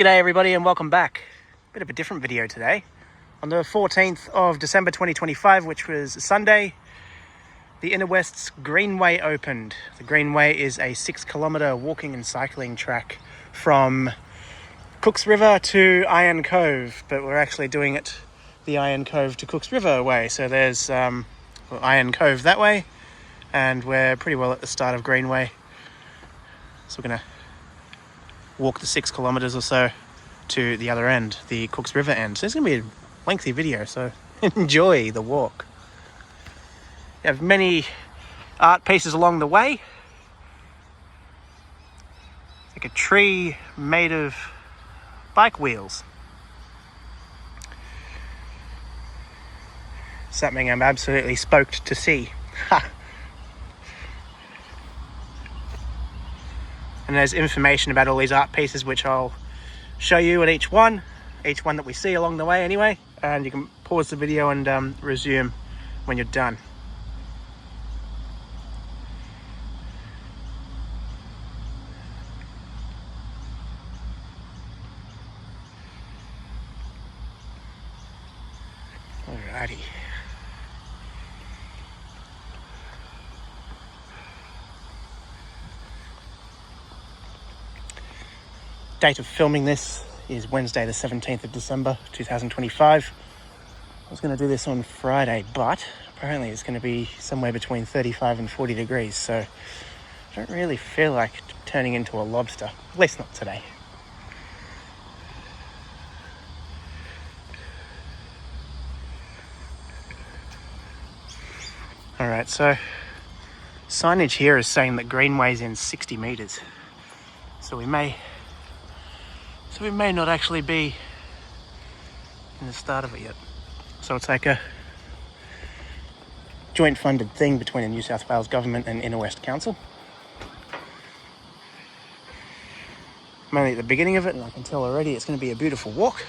G'day everybody and welcome back. Bit of a different video today. On the 14th of December 2025, which was Sunday, the Inner West's Greenway opened. The Greenway is a 6-kilometre walking and cycling track from Cooks River to Iron Cove, but we're actually doing it the Iron Cove to Cooks River way. So there's Iron Cove that way, and we're pretty well at the start of Greenway. So we're going to walk the 6 kilometres or so to the other end, the Cooks River end. So it's going to be a lengthy video, so enjoy the walk. You have many art pieces along the way. It's like a tree made of bike wheels. Something I'm absolutely stoked to see. And there's information about all these art pieces, which I'll show you at each one that we see along the way anyway. And you can pause the video and resume when you're done. Alrighty. Date of filming this is Wednesday the 17th of December 2025. I was going to do this on Friday, but apparently it's going to be somewhere between 35 and 40 degrees, so I don't really feel like turning into a lobster, at least not today. Alright, so signage here is saying that Greenway's in 60 metres, so we may not actually be in the start of it yet. So it's like a joint funded thing between the New South Wales Government and Inner West Council. I'm only at the beginning of it, and I can tell already it's going to be a beautiful walk.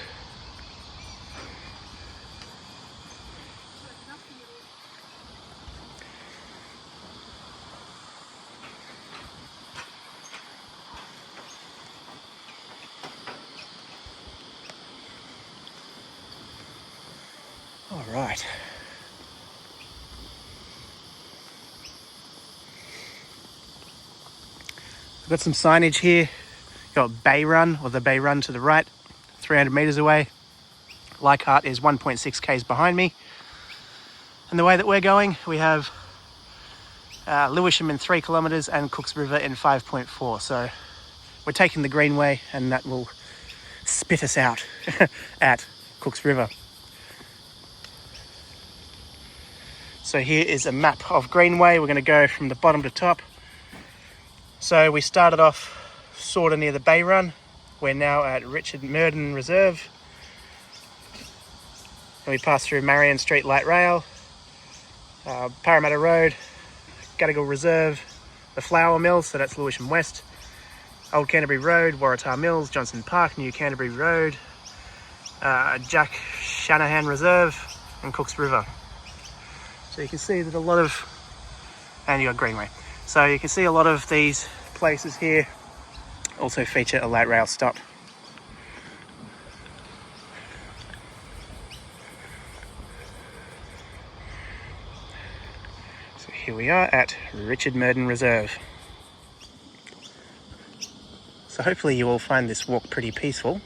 All right. We've got some signage here. Got Bay Run, or the Bay Run to the right, 300 metres away. Leichhardt is 1.6 k's behind me. And the way that we're going, we have Lewisham in 3 kilometres and Cooks River in 5.4. So we're taking the Greenway, and that will spit us out at Cooks River. So here is a map of Greenway. We're going to go from the bottom to top. So we started off sort of near the Bay Run. We're now at Murden Reserve. And we pass through Marian Street Light Rail, Parramatta Road, Gadigal Reserve, the Flour Mills, so that's Lewisham West, Old Canterbury Road, Waratah Mills, Johnson Park, New Canterbury Road, Shanahan Reserve, and Cooks River. So you can see that a lot of, and you got Greenway. So you can see a lot of these places here also feature a light rail stop. So here we are at Murden Reserve. So hopefully you all find this walk pretty peaceful.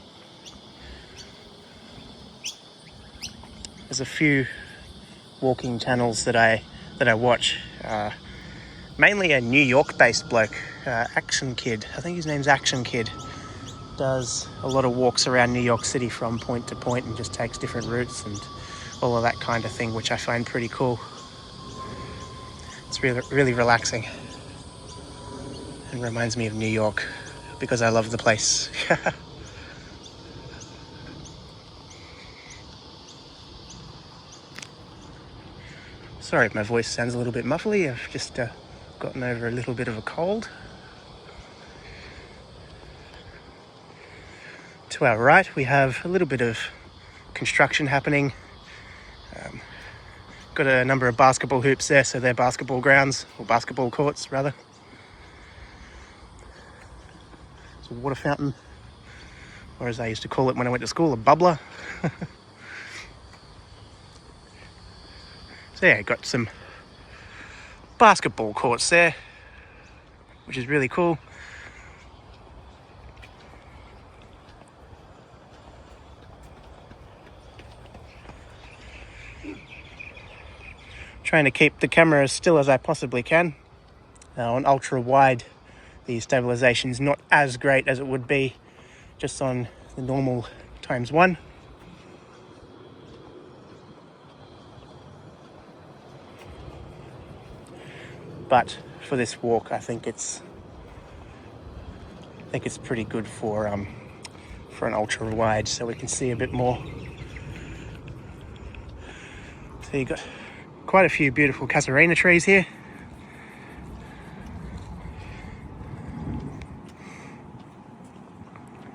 There's a few walking channels that I watch, mainly a New York based bloke, Action Kid, I think his name's Action Kid, does a lot of walks around New York City from point to point and just takes different routes and all of that kind of thing, which I find pretty cool. It's really relaxing and reminds me of New York because I love the place. Sorry if my voice sounds a little bit muffly. I've just gotten over a little bit of a cold. To our right, we have a little bit of construction happening. Got a number of basketball hoops there, so they're basketball grounds, or basketball courts rather. There's a water fountain or as I used to call it when I went to school, a bubbler. So yeah, got some basketball courts there, which is really cool. Trying to keep the camera as still as I possibly can. On ultra wide, the stabilization is not as great as it would be just on the normal ×1. But for this walk, I think it's pretty good for an ultra wide, so we can see a bit more. So you've got quite a few beautiful casuarina trees here.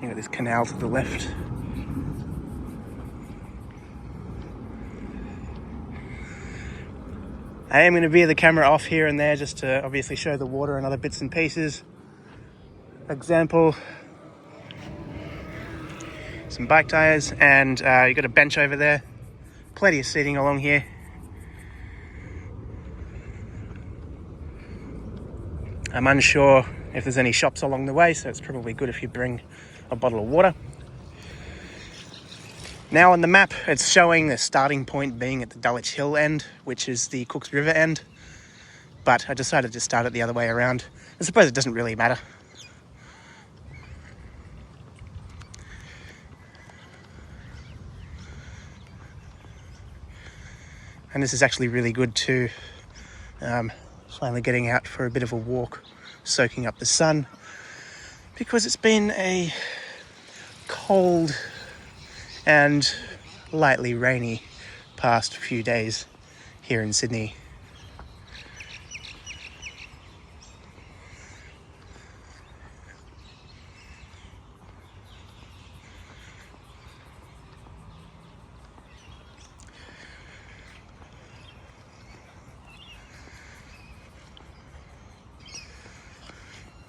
You got this canal to the left. I am going to veer the camera off here and there just to obviously show the water and other bits and pieces. Example, some bike tires, and you've got a bench over there. Plenty of seating along here. I'm unsure if there's any shops along the way, so it's probably good if you bring a bottle of water. Now on the map, it's showing the starting point being at the Dulwich Hill end, which is the Cooks River end. But I decided to start it the other way around. I suppose it doesn't really matter. And this is actually really good too. Finally getting out for a bit of a walk, soaking up the sun, because it's been a cold and lightly rainy past few days here in Sydney.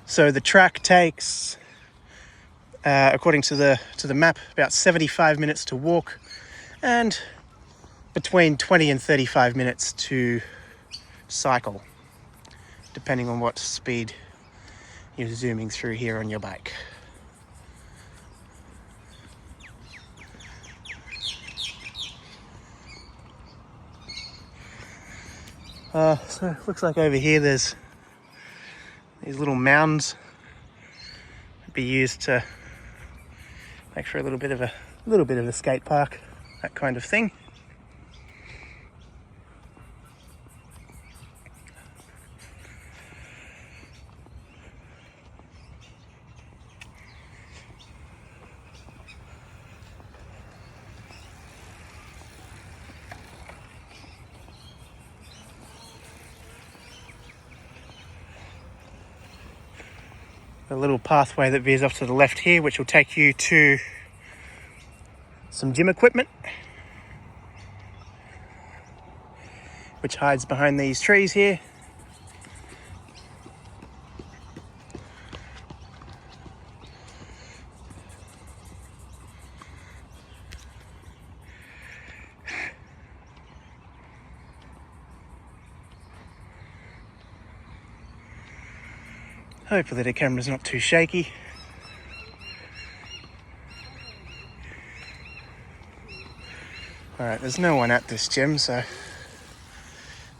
So the track takes, according to the map, about 75 minutes to walk and between 20 and 35 minutes to cycle, depending on what speed you're zooming through here on your bike. So it looks like over here there's these little mounds that be used to make for a little bit of a skate park, that kind of thing. A little pathway that veers off to the left here, which will take you to some gym equipment, which hides behind these trees here. Hopefully the camera's not too shaky. Alright, there's no one at this gym, so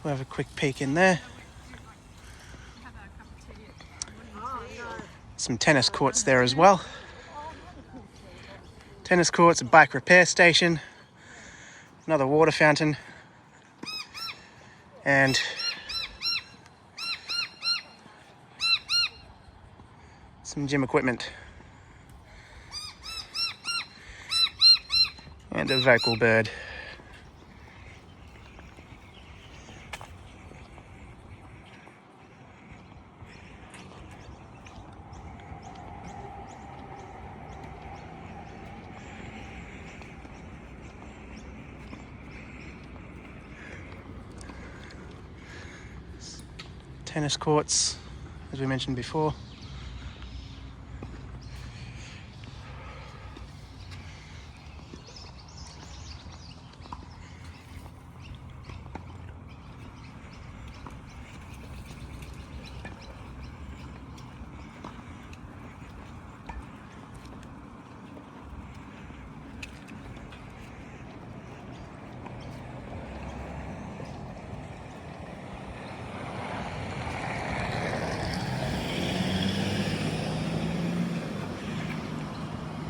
we'll have a quick peek in there. Some tennis courts there as well. Tennis courts, a bike repair station, another water fountain, and some gym equipment, and a vocal bird. Tennis courts, as we mentioned before.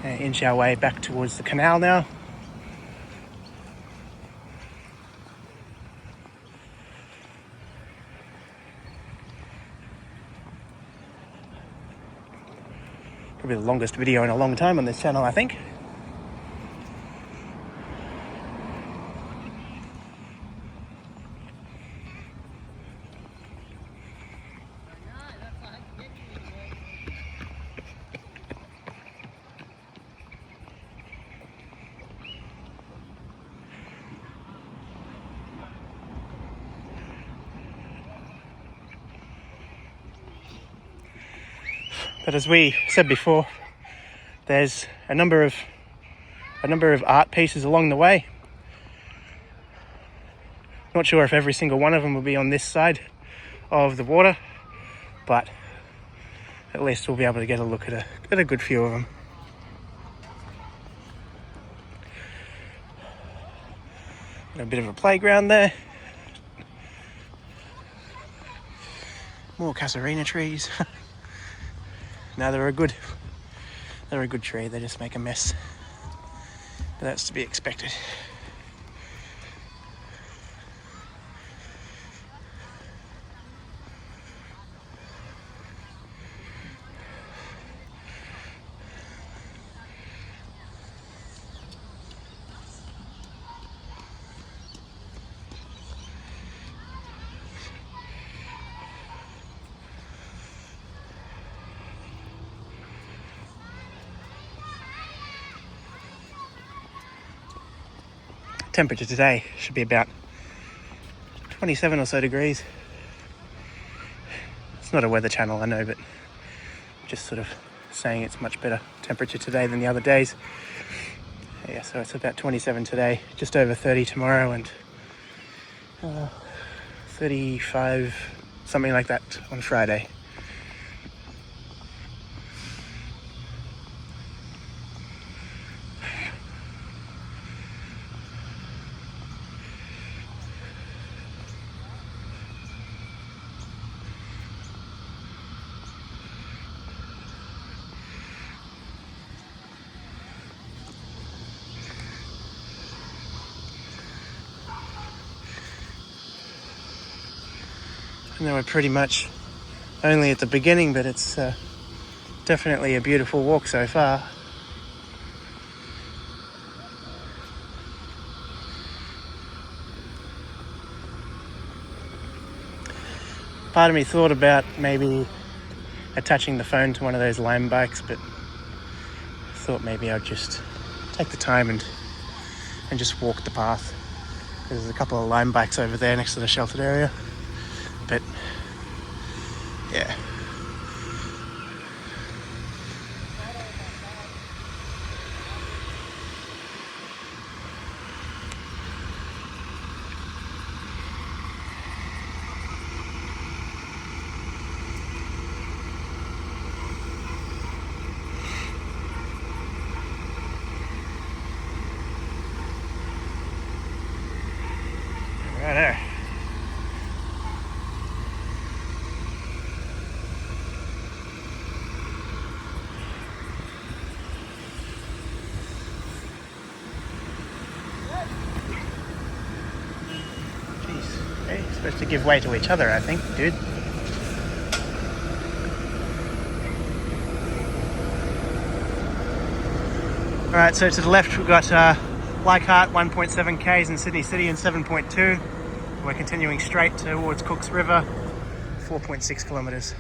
Inch our way back towards the canal now. Probably the longest video in a long time on this channel, I think. But as we said before, there's a number of art pieces along the way. Not sure if every single one of them will be on this side of the water, but at least we'll be able to get a look at a good few of them. A bit of a playground there. More casuarina trees. No, they're a good tree. They just make a mess, but that's to be expected. Temperature today should be about 27 or so degrees. It's not a weather channel, I know, but just sort of saying it's much better temperature today than the other days. Yeah, so it's about 27 today, just over 30 tomorrow, and 35, something like that on Friday. And then we're pretty much only at the beginning, but it's definitely a beautiful walk so far. Part of me thought about maybe attaching the phone to one of those lime bikes, but I thought maybe I'd just take the time and just walk the path. There's a couple of lime bikes over there next to the sheltered area. But yeah. Right there. Hey, you're supposed to give way to each other, I think, dude. Alright, so to the left we've got Leichhardt 1.7 k's and Sydney City in 7.2. We're continuing straight towards Cooks River, 4.6 kilometres.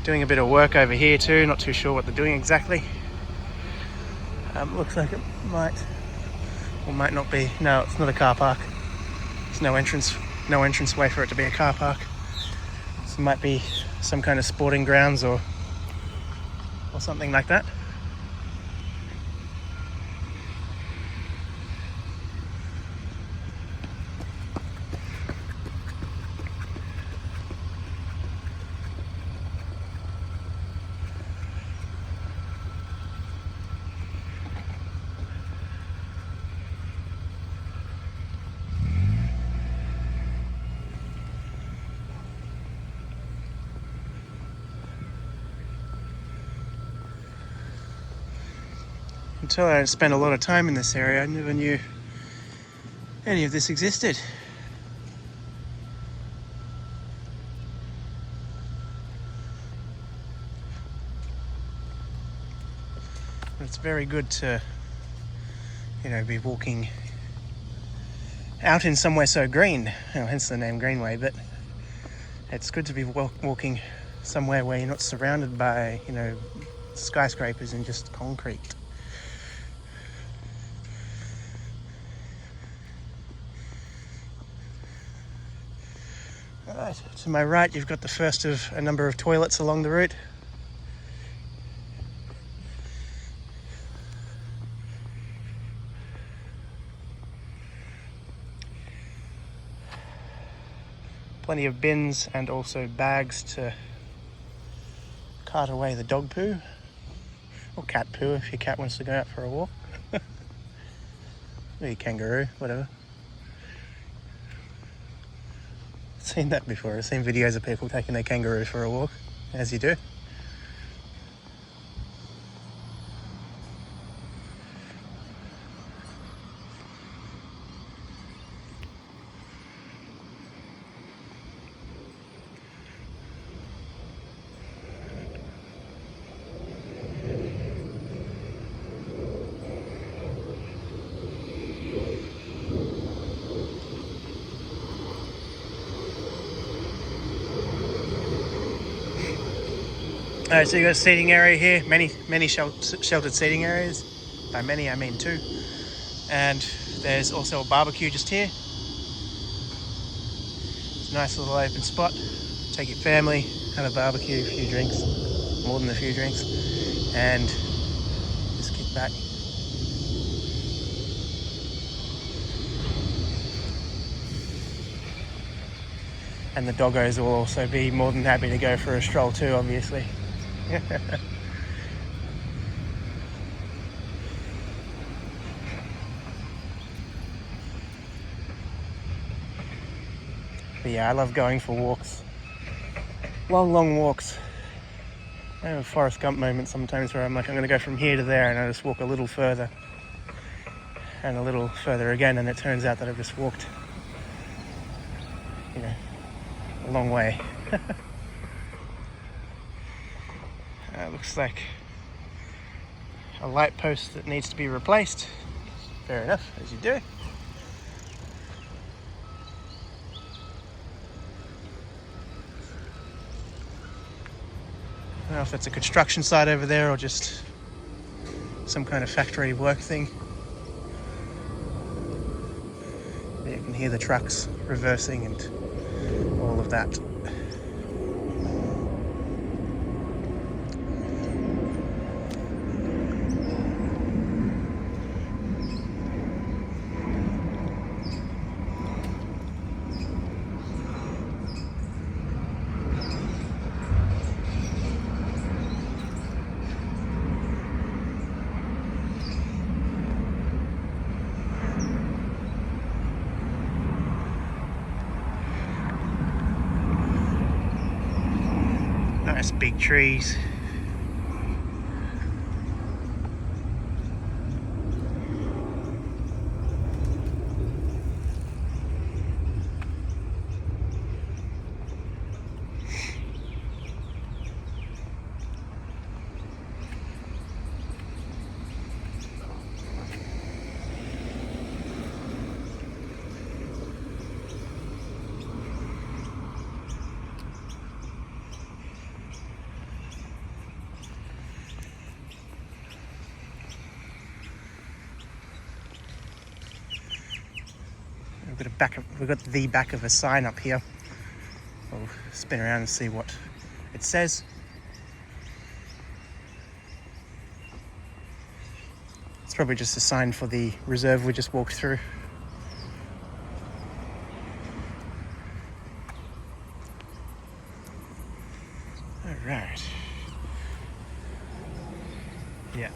Doing a bit of work over here too, not too sure what they're doing exactly. Looks like it might or might not be. No, it's not a car park. There's no entrance way for it to be a car park. So it might be some kind of sporting grounds or something like that. until I don't spend a lot of time in this area, I never knew any of this existed. It's very good to, be walking out in somewhere so green, hence the name Greenway, but it's good to be walking somewhere where you're not surrounded by, skyscrapers and just concrete. Alright, to my right you've got the first of a number of toilets along the route. Plenty of bins and also bags to cart away the dog poo, or cat poo if your cat wants to go out for a walk. Or your kangaroo, whatever. I've seen that before. I've seen videos of people taking their kangaroo for a walk, as you do. Alright, so you've got a seating area here, many sheltered seating areas. By many I mean 2. And there's also a barbecue just here. It's a nice little open spot. Take your family, have a barbecue, a few drinks, more than a few drinks, and just kick back. And the doggos will also be more than happy to go for a stroll too, obviously. But yeah, I love going for walks. Long walks. I have a Forrest Gump moment sometimes where I'm like, I'm going to go from here to there, and I just walk a little further. And a little further again, and it turns out that I've just walked, a long way. Looks like a light post that needs to be replaced. Fair enough, as you do. I don't know if it's a construction site over there or just some kind of factory work thing. You can hear the trucks reversing and all of that. Nice big trees. We've got the back of a sign up here. We'll spin around and see what it says. It's probably just a sign for the reserve we just walked through. Alright. Yeah.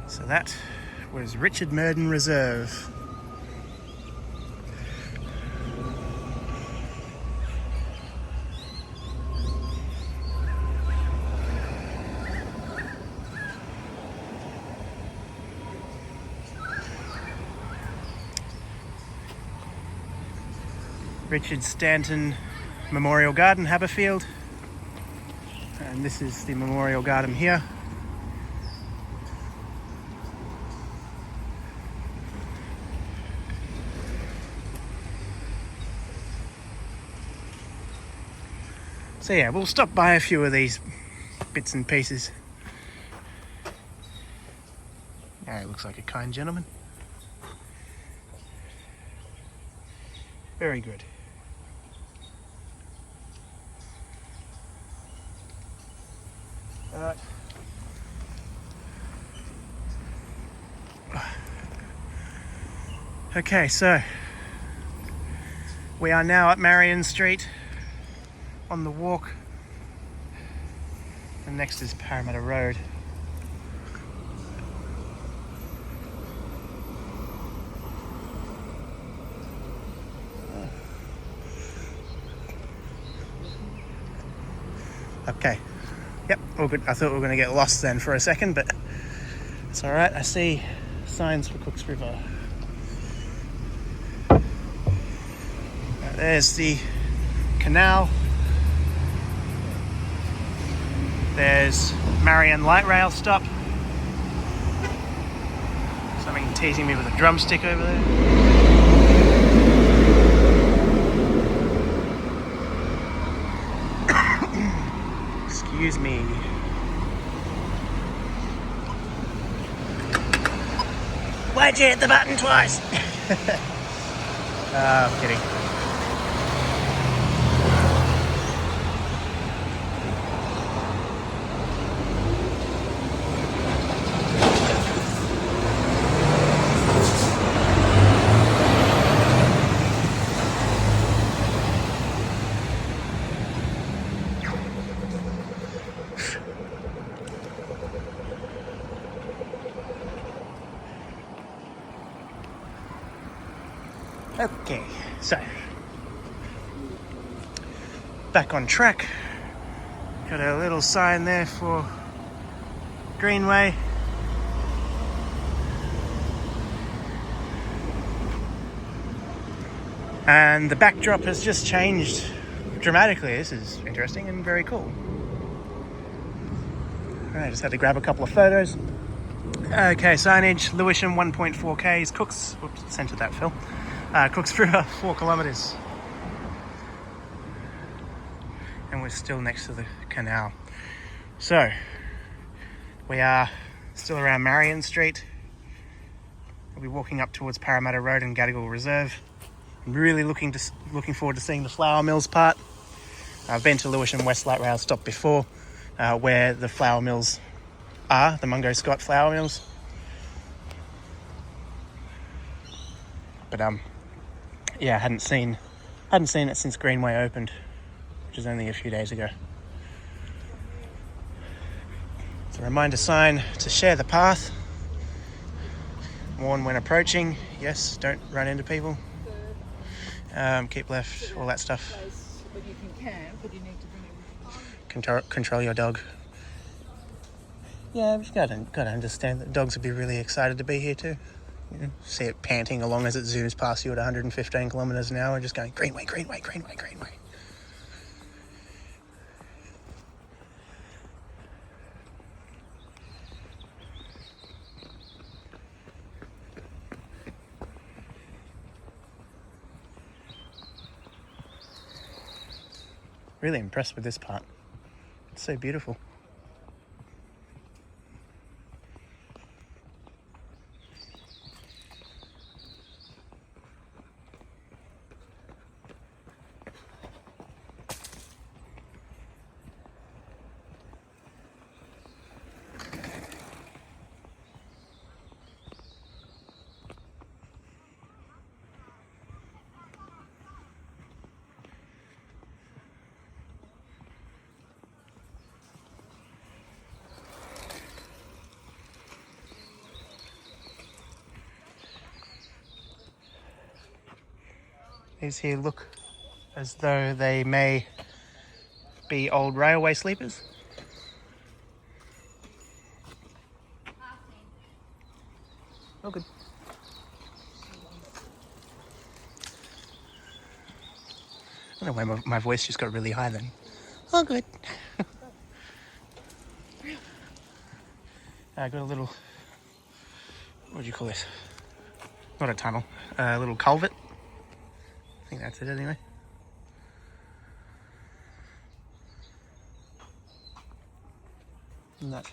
So that was Richard Murden Reserve. Richard Stanton Memorial Garden, Haberfield. And this is the Memorial Garden here. So yeah, we'll stop by a few of these bits and pieces. Yeah, he looks like a kind gentleman. Very good. Alright. Okay, so we are now at Marian Street on the walk, and next is Parramatta Road. Okay, yep, all good. I thought we were going to get lost then for a second, but it's all right. I see signs for Cooks River. There's the Canal. There's Marian light rail stop. Something teasing me with a drumstick over there. Excuse me. Why'd you hit the button twice? I'm kidding. Okay, so back on track. Got a little sign there for Greenway. And the backdrop has just changed dramatically. This is interesting and very cool. Alright, just had to grab a couple of photos. Okay, signage, Lewisham 1.4Ks, Cooks, whoops, centered that, Phil. Cooks River, 4 kilometres. And we're still next to the canal. So, we are still around Marian Street. We'll be walking up towards Parramatta Road and Gadigal Reserve. I'm really looking forward to seeing the flour mills part. I've been to Lewisham West Light Rail Stop before, where the flour mills are, the Mungo Scott flour mills. But yeah, I hadn't seen it since Greenway opened, which is only a few days ago. It's a reminder sign to share the path. Warn when approaching. Yes, don't run into people. Keep left, all that stuff. But you can camp, but you need to bring Control your dog. Yeah, you've got to understand that dogs would be really excited to be here too. You know, see it panting along as it zooms past you at 115 kilometres an hour, just going Greenway, Greenway, Greenway, Greenway. Really impressed with this part. It's so beautiful. These here look as though they may be old railway sleepers. Oh, good. I don't know why my voice just got really high then. Oh, good. I got a little, what do you call this? Not a tunnel, a little culvert. I think that's it anyway. And that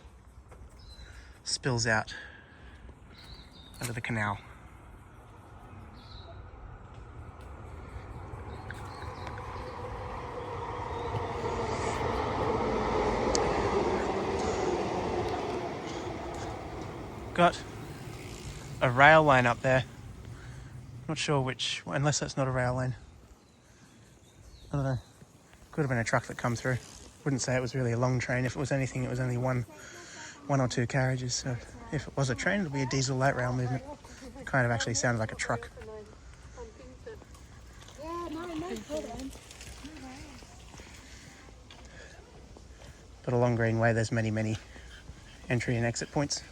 spills out under the canal. Got a rail line up there. Not sure which, unless that's not a rail line. I don't know. Could have been a truck that come through. Wouldn't say it was really a long train. If it was anything, it was only one or two carriages. So if it was a train, it'll be a diesel light rail movement. Kind of actually sounded like a truck. But along Greenway, there's many entry and exit points.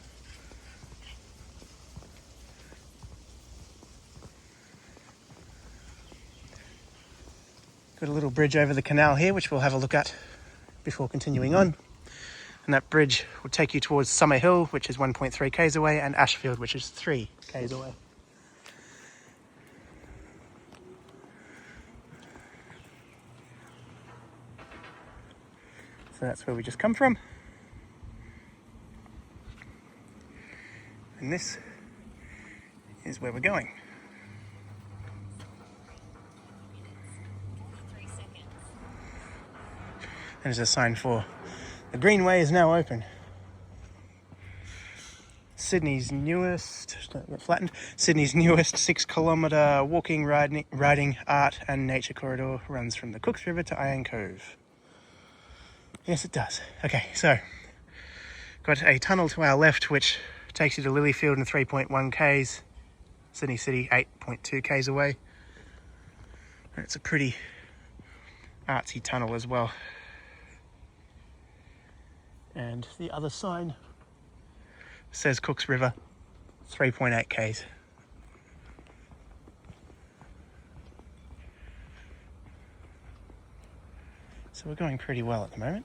Got a little bridge over the canal here, which we'll have a look at before continuing on. And that bridge will take you towards Summer Hill, which is 1.3 k's away, and Ashfield, which is 3 k's away. So that's where we just come from. And this is where we're going. And there's a sign for the Greenway is now open. Sydney's newest 6-kilometre walking, riding, art and nature corridor runs from the Cooks River to Iron Cove. Yes, it does. Okay, so got a tunnel to our left which takes you to Lilyfield in 3.1 k's. Sydney City 8.2 k's away. And it's a pretty artsy tunnel as well. And the other sign says Cooks River, 3.8 k's. So we're going pretty well at the moment.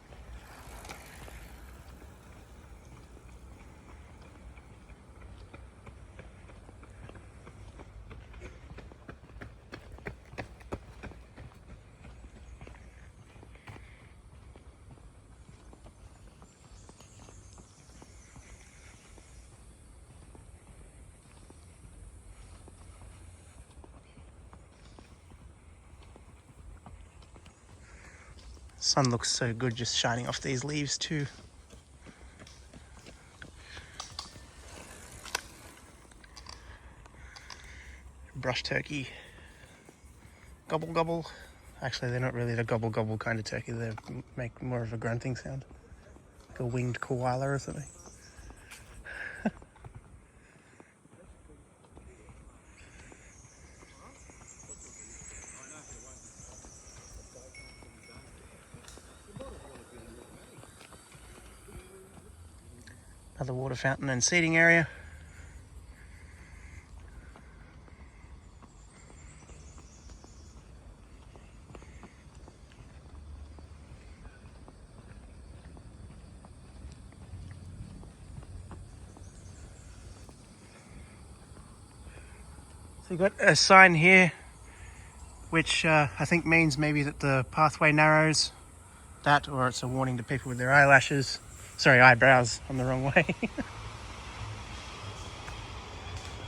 Sun looks so good just shining off these leaves too. Brush turkey. Gobble gobble. Actually, they're not really the gobble gobble kind of turkey. They make more of a grunting sound. Like a winged koala or something. Another water fountain and seating area. So you've got a sign here which I think means maybe that the pathway narrows. That, or it's a warning to people with their eyelashes. Sorry, eyebrows. I'm the wrong way.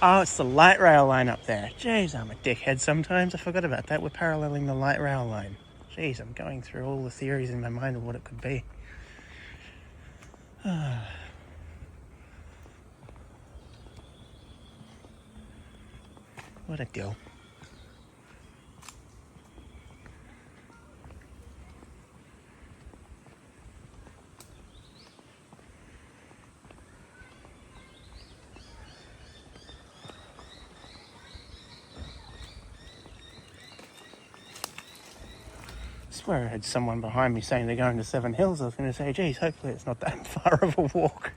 Oh, it's the light rail line up there. Jeez, I'm a dickhead sometimes. I forgot about that. We're paralleling the light rail line. Jeez, I'm going through all the theories in my mind of what it could be. What a deal. I swear I had someone behind me saying they're going to Seven Hills. I was going to say, geez, hopefully it's not that far of a walk.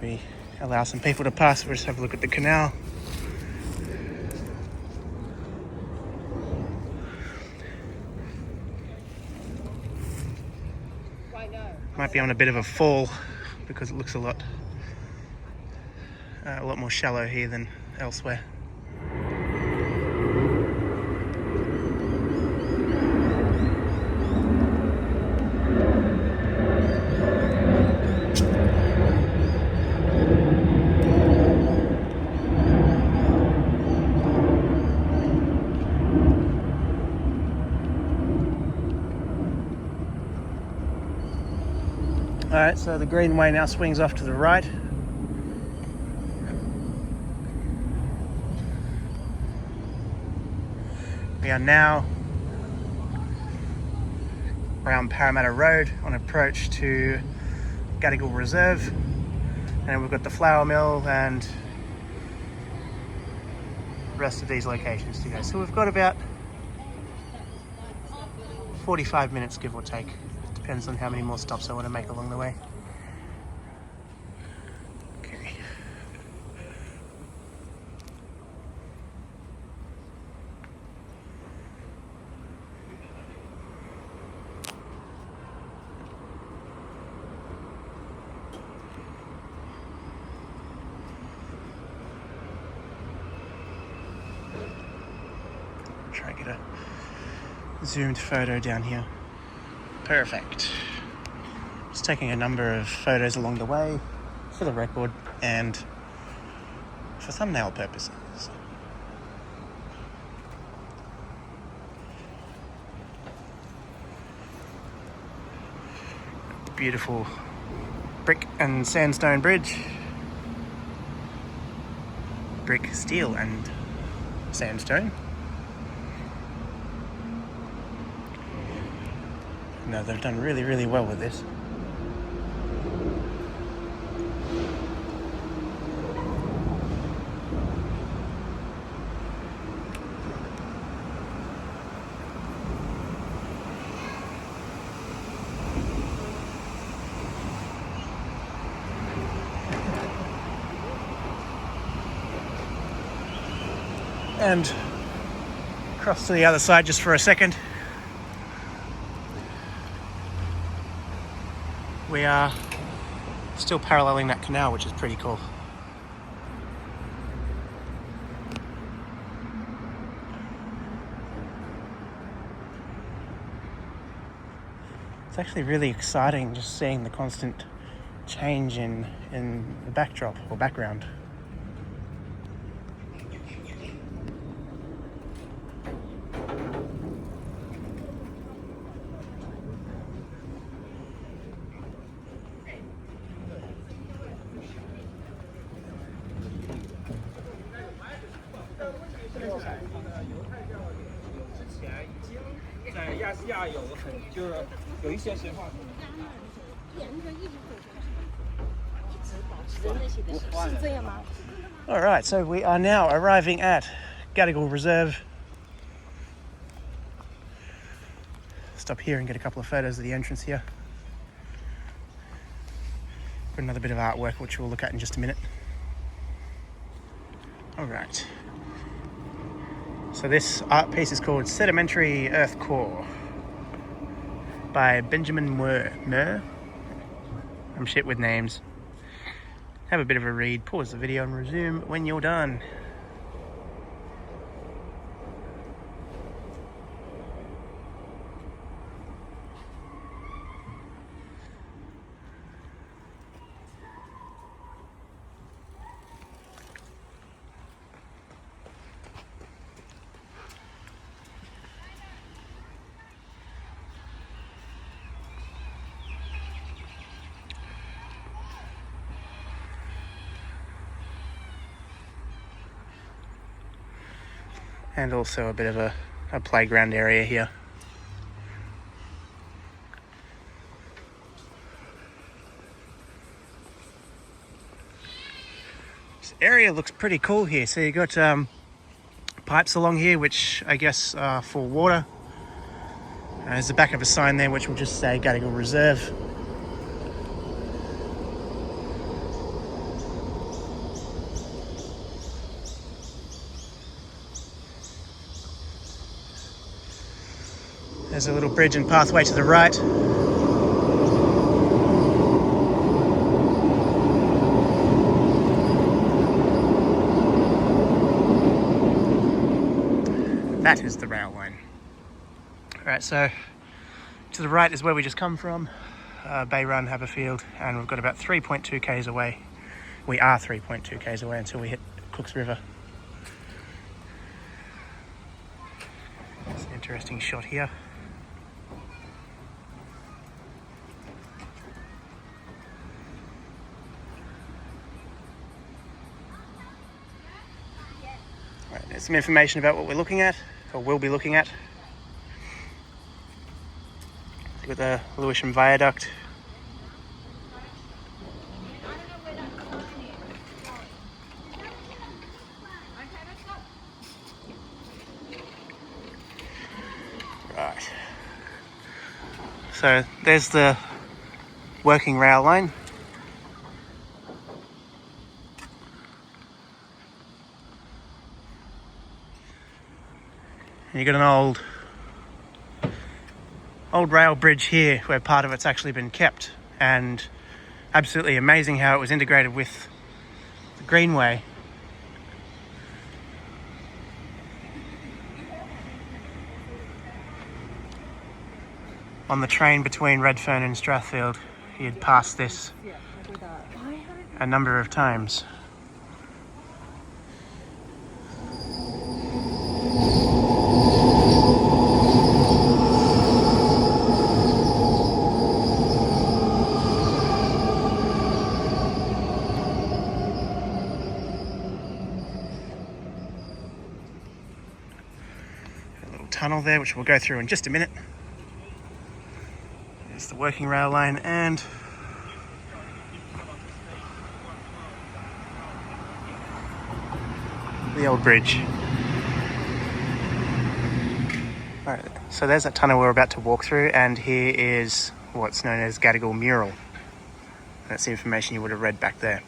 we allow some people to pass, we'll just have a look at the canal. Might be on a bit of a fall because it looks a lot more shallow here than elsewhere. Alright, so the Greenway now swings off to the right. We are now around Parramatta Road on approach to Gadigal Reserve, and we've got the flour mill and the rest of these locations to go. So we've got about 45 minutes, give or take. Depends on how many more stops I want to make along the way. Okay. Try and get a zoomed photo down here. Perfect. Just taking a number of photos along the way for the record and for thumbnail purposes. Beautiful brick and sandstone bridge. Brick, steel and sandstone. No, they've done really, really well with this. And across to the other side just for a second. We are still paralleling that canal, which is pretty cool. It's actually really exciting just seeing the constant change in the backdrop or background. Alright, so we are now arriving at Gadigal Reserve. Stop here and get a couple of photos of the entrance here. Got another bit of artwork which we'll look at in just a minute. Alright. So this art piece is called Sedimentary Earth Core by Benjamin Murden. I'm shit with names. Have a bit of a read, pause the video and resume when you're done. And also a bit of a playground area here. This area looks pretty cool here. So you got pipes along here, which I guess are for water. There's the back of a sign there, which will just say Gadigal Reserve. There's a little bridge and pathway to the right. That is the rail line. Alright, so to the right is where we just come from, Bay Run, Haberfield, and we've got about 3.2 k's away. We are 3.2 k's away until we hit Cooks River. It's an interesting shot here. Right, there's some information about what we're looking at, or will be looking at. We've got the Lewisham Viaduct. Right. So there's the working rail line. And you've got an old rail bridge here where part of it's actually been kept, and absolutely amazing how it was integrated with the Greenway. On the train between Redfern and Strathfield, you'd pass this a number of times. A little tunnel there, which we'll go through in just a minute. There's the working rail line and the old bridge. Alright, so there's that tunnel we're about to walk through, and here is what's known as Gadigal Mural. That's the information you would have read back there.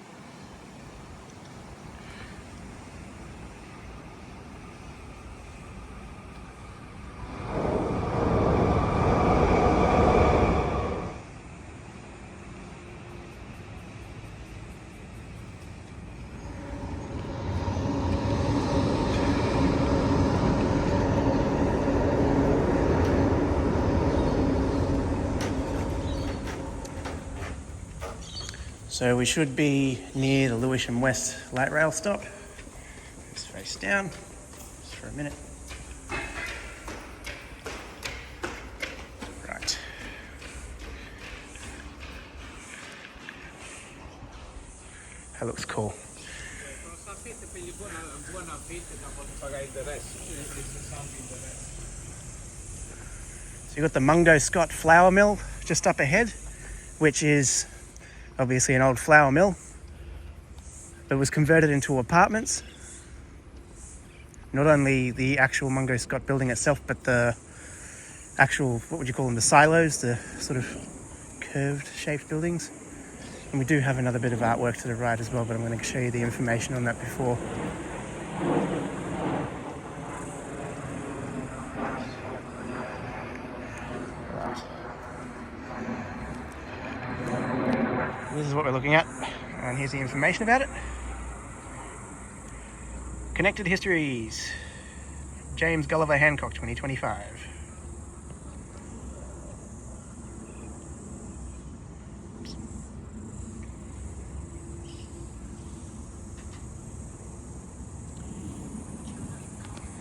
So we should be near the Lewisham West light rail stop. Just face down, just for a minute. Right. That looks cool. So you've got the Mungo Scott flour mill just up ahead, which is obviously an old flour mill, but was converted into apartments. Not only the actual Mungo Scott building itself, but the actual, what would you call them, the silos, the sort of curved shaped buildings. And we do have another bit of artwork to the right as well, but I'm going to show you the information on that before. This is what we're looking at, and here's the information about it. Connected Histories, James Gulliver Hancock, 2025. Oops.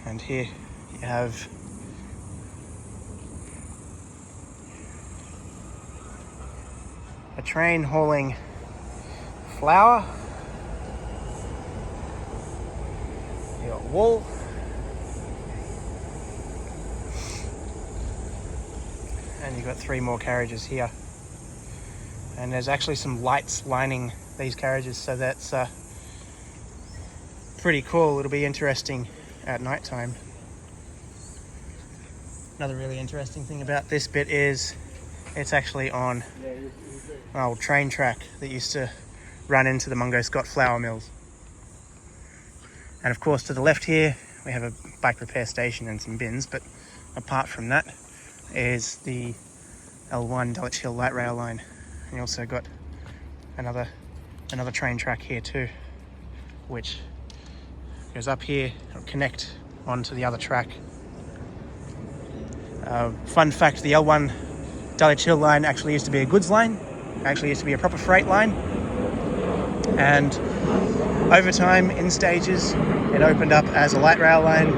And here you have a train hauling flour. You got wool. And you've got 3 more carriages here. And there's actually some lights lining these carriages, so that's pretty cool. It'll be interesting at night time. Another really interesting thing about this bit is it's actually on an old train track that used to run into the Mungo Scott flour mills. And of course to the left here we have a bike repair station and some bins, but apart from that is the L1 Dulwich Hill light rail line. And you also got another train track here too, which goes up here, it'll connect onto the other track. Fun fact, the L1 Dulwich Hill line actually used to be a goods line, actually used to be a proper freight line, and over time, in stages, it opened up as a light rail line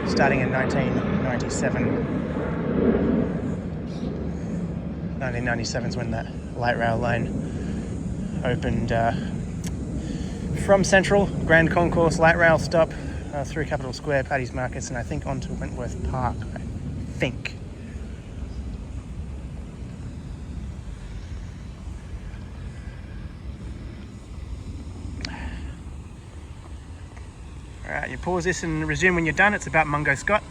starting in 1997. 1997 is when that light rail line opened from Central, Grand Concourse light rail stop through Capital Square, Paddy's Markets, and I think onto Wentworth Park, I think. Alright, you pause this and resume when you're done. It's about Mungo Scott.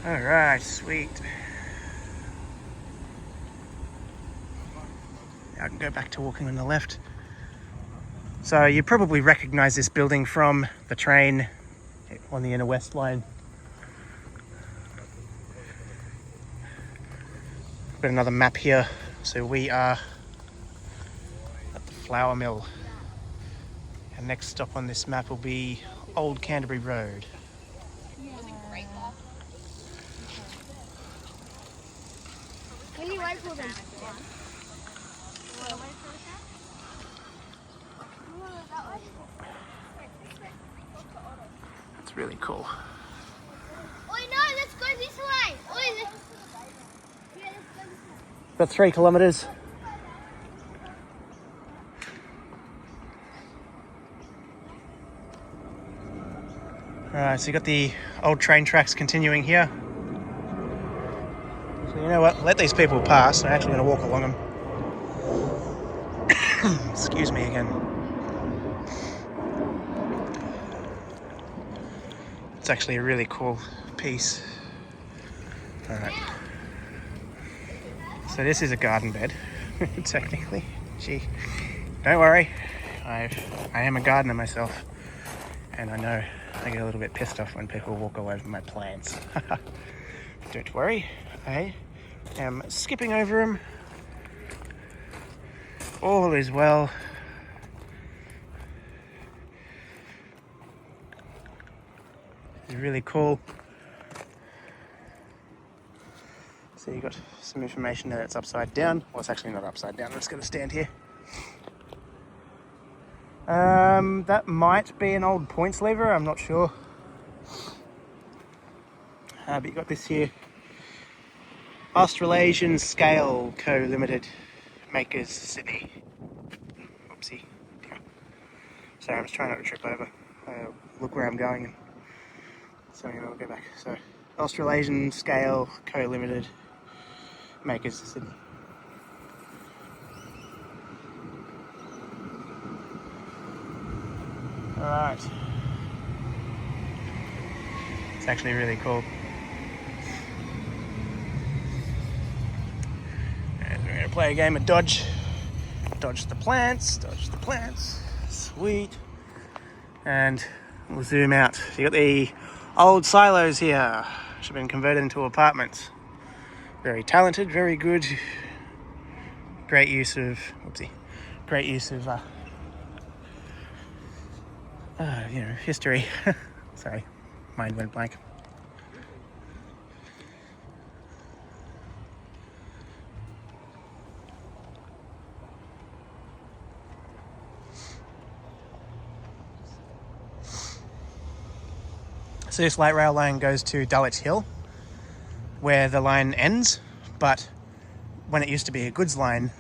Alright, sweet. Now I can go back to walking on the left. So you probably recognise this building from the train on the Inner West line. Got another map here. So we are at the flour mill. And next stop on this map will be Old Canterbury Road. Can you wait for them? That's really cool. Oi, no, let's go this way. Oi, let's go this way. About 3 kilometres. Alright, so you got the old train tracks continuing here. So you know what, let these people pass. I'm actually going to walk along them. Excuse me again. It's actually a really cool piece. Alright. So this is a garden bed, technically. Gee, don't worry. I am a gardener myself. And I know I get a little bit pissed off when people walk all over my plants. Don't worry, I am skipping over them. All is well. It's really cool. So you got some information there that's upside down. Well, it's actually not upside down. I'm just going to stand here. That might be an old points lever, I'm not sure. But you got this here. Australasian Scale Co. Limited, makers Sydney. Oopsie. Sorry, I'm just trying not to trip over. Look where I'm going. So anyway, we'll go back. So, Australasian Scale Co. Limited, makers Sydney. Alright. It's actually really cool. And we're going to play a game of dodge. Dodge the plants, dodge the plants. Sweet. And we'll zoom out. So you got the old silos here, which have been converted into apartments. Very talented, very good. Great use of, history. Sorry, mind went blank. So this light rail line goes to Dulwich Hill, where the line ends, but when it used to be a goods line,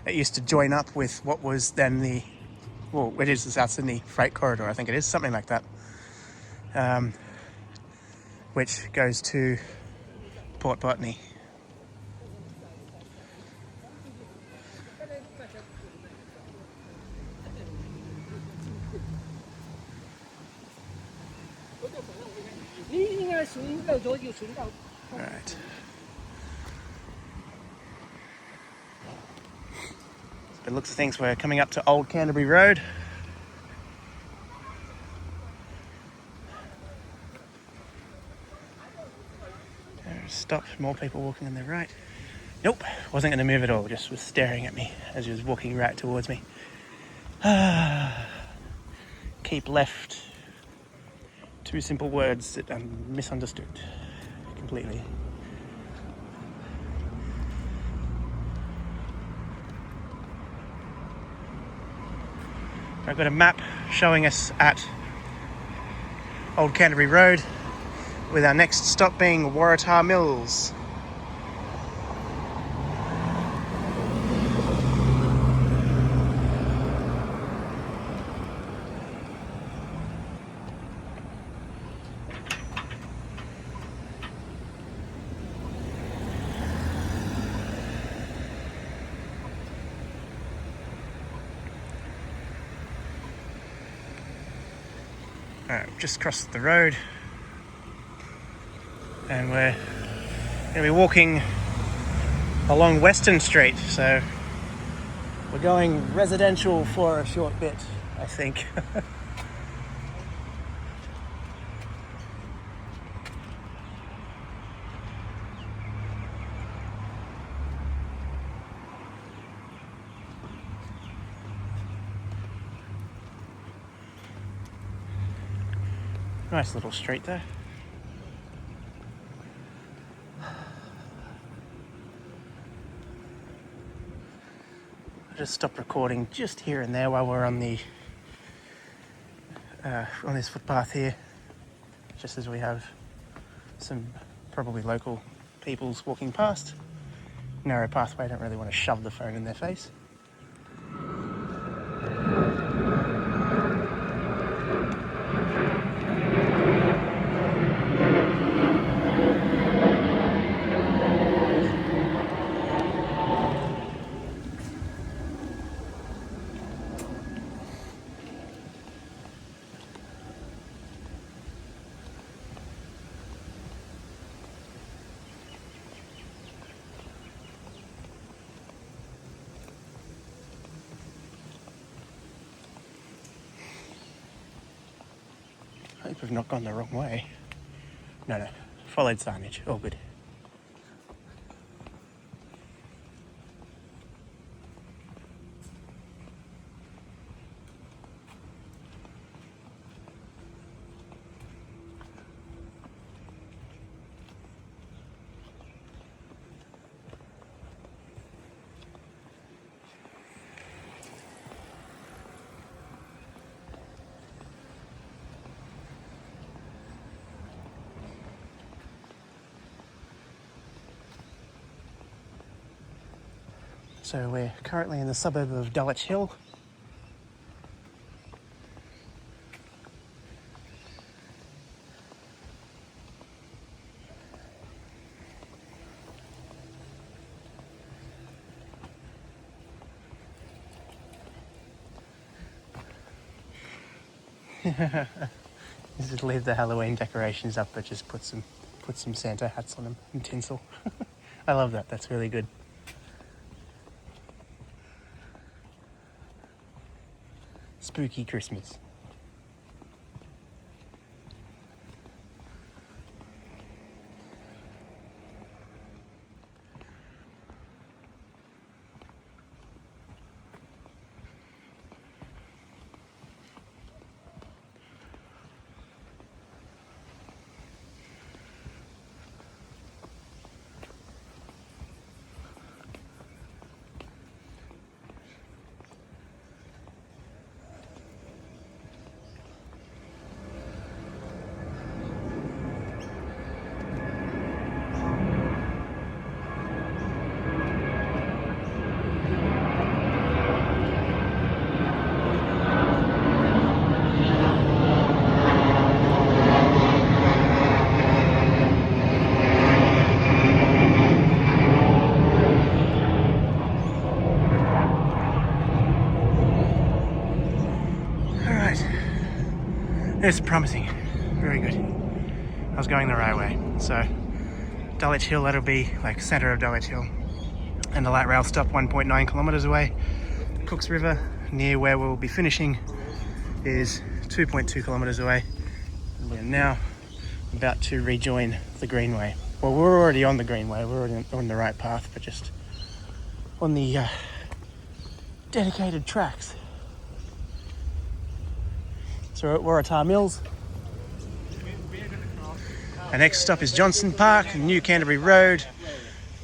it used to join up with what was then it is the South Sydney Freight Corridor, I think it is, something like that, which goes to Port Botany. Alright. But it looks of things, we're coming up to Old Canterbury Road. Stop, more people walking on the right. Nope, wasn't going to move at all, just was staring at me as he was walking right towards me. Keep left. Two simple words that are misunderstood completely. I've got a map showing us at Old Canterbury Road, with our next stop being Waratah Mills. Just crossed the road, and we're going to be walking along Western Street, so we're going residential for a short bit, I think. Nice little street there. I'll just stop recording just here and there while we're on the on this footpath here, just as we have some probably local peoples walking past. Narrow pathway, I don't really want to shove the phone in their face. I hope we've not gone the wrong way. No, followed signage, all good. So we're currently in the suburb of Dulwich Hill. Just leave the Halloween decorations up, but just put some Santa hats on them and tinsel. I love that. That's really good. Spooky Christmas. It's promising. Very good. I was going the right way. So, Dulwich Hill, that'll be like centre of Dulwich Hill. And the light rail stop 1.9 kilometres away. Cooks River, near where we'll be finishing, is 2.2 kilometres away. And we're now about to rejoin the Greenway. Well, we're already on the Greenway, we're already on the right path, but just on the dedicated tracks. So we're at Waratah Mills. Our next stop is Johnson Park, New Canterbury Road,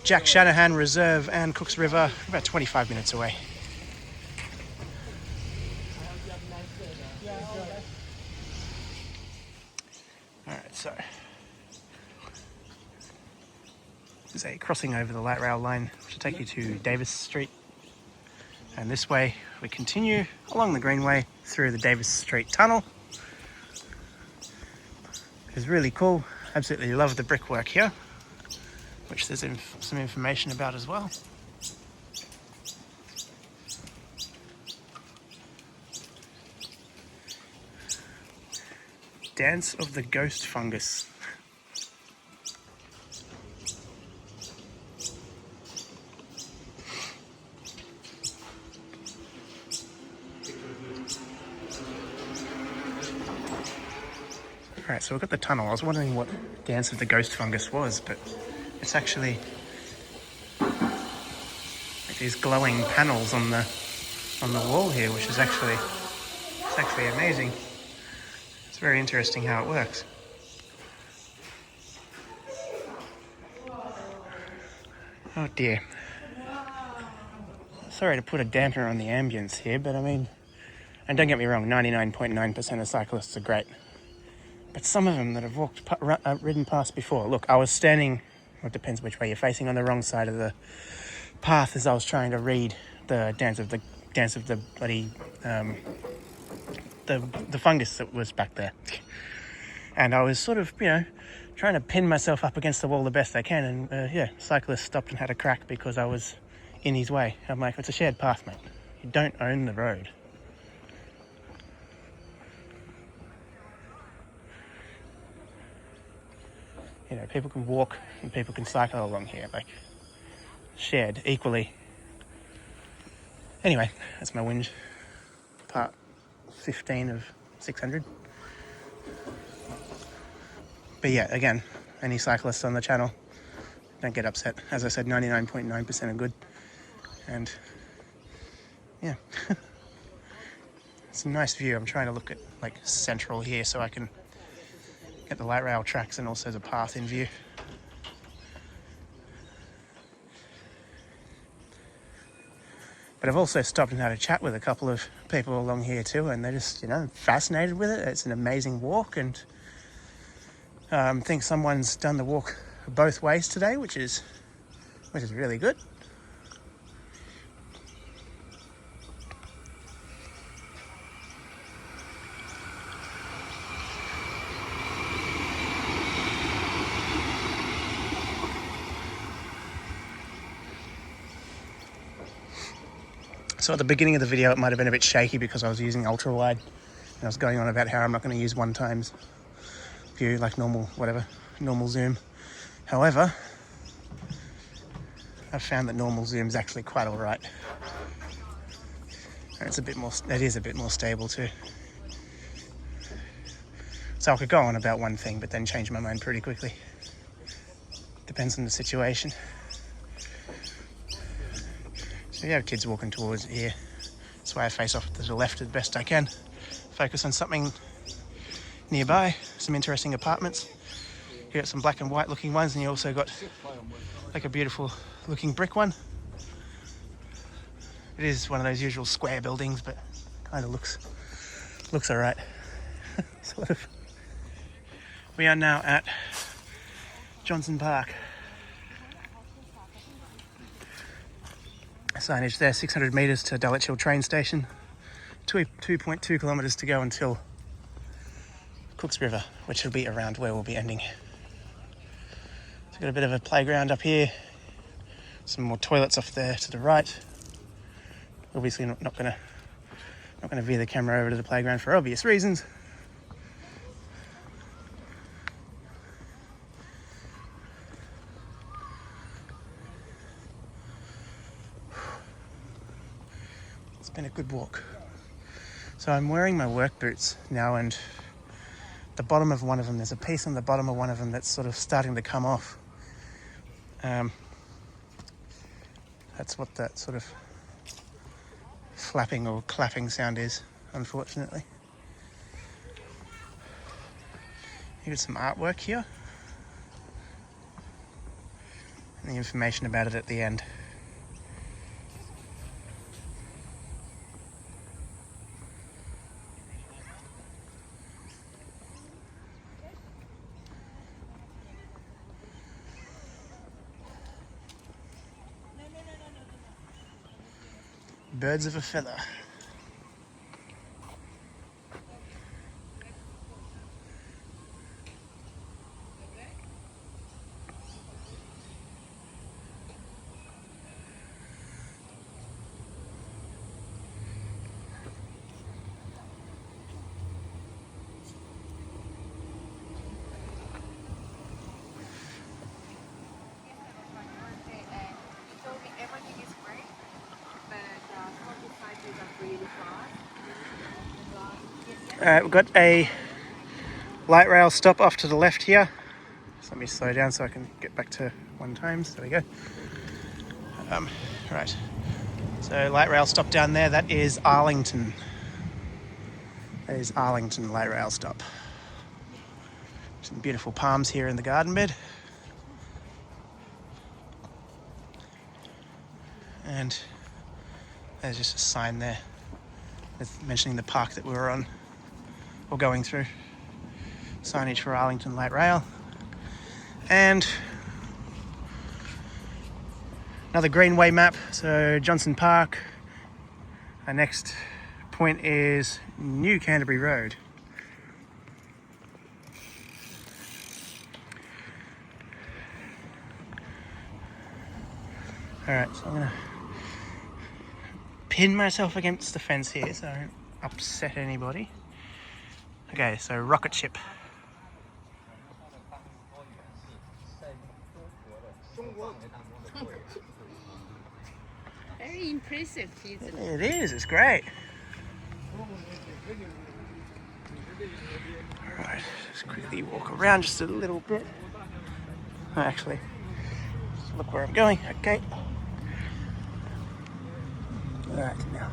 Jack Shanahan Reserve and Cooks River, about 25 minutes away. Alright, so there's a crossing over the light rail line which will take you to Davis Street, and this way we continue along the Greenway through the Davis Street tunnel. It's really cool. Absolutely love the brickwork here, which there's some information about as well. Dance of the Ghost Fungus. Alright, so we've got the tunnel. I was wondering what Dance of the Ghost Fungus was, but it's actually like these glowing panels on the wall here, which is actually amazing. It's very interesting how it works. Oh dear. Sorry to put a damper on the ambience here, but I mean, and don't get me wrong, 99.9% of cyclists are great. But some of them that I've ridden past before. Look, I was standing, well, it depends which way you're facing, on the wrong side of the path as I was trying to read the dance of the bloody the fungus that was back there. And I was sort of, trying to pin myself up against the wall the best I can, and cyclist stopped and had a crack because I was in his way. I'm like, it's a shared path, mate. You don't own the road. People can walk and people can cycle along here, like shared equally. Anyway, that's my whinge. Part 15 of 600. But yeah, again, any cyclists on the channel, don't get upset. As I said, 99.9% are good. And yeah, it's a nice view. I'm trying to look at like central here so I can get the light rail tracks and also the path in view. But I've also stopped and had a chat with a couple of people along here too, and they're just, fascinated with it. It's an amazing walk, and I think someone's done the walk both ways today, which is really good. So at the beginning of the video, it might have been a bit shaky because I was using ultra wide, and I was going on about how I'm not going to use 1x view like normal zoom. However, I've found that normal zoom is actually quite all right. And it is a bit more stable too. So I could go on about one thing, but then change my mind pretty quickly. Depends on the situation. So you have kids walking towards it here. That's why I face off to the left the best I can. Focus on something nearby, some interesting apartments. You got some black and white looking ones, and you also got like a beautiful looking brick one. It is one of those usual square buildings, but kind of looks all right. Sort of. We are now at Johnson Park. Signage there, 600 metres to Dulwich Hill train station. 2.2 kilometres to go until Cooks River, which will be around where we'll be ending. So we've got a bit of a playground up here. Some more toilets off there to the right. Obviously not gonna veer the camera over to the playground for obvious reasons. a good walk. So I'm wearing my work boots now, and the bottom of one of them, there's a piece on the bottom of one of them that's sort of starting to come off. That's what that sort of flapping or clapping sound is, unfortunately. You got some artwork here, and the information about it at the end. Birds of a feather. We've got a light rail stop off to the left here. So let me slow down so I can get back to 1 times. There we go. Right. So light rail stop down there, that is Arlington. That is Arlington light rail stop. Some beautiful palms here in the garden bed. And there's just a sign there mentioning the park that we were on, or going through. Signage for Arlington Light Rail. And another Greenway map, so Johnson Park. Our next point is New Canterbury Road. Alright, so I'm going to pin myself against the fence here so I don't upset anybody. Okay, so rocket ship. Very impressive, isn't it? It is, it's great. Alright, just quickly walk around just a little bit. Actually, just look where I'm going. Okay. Alright, now.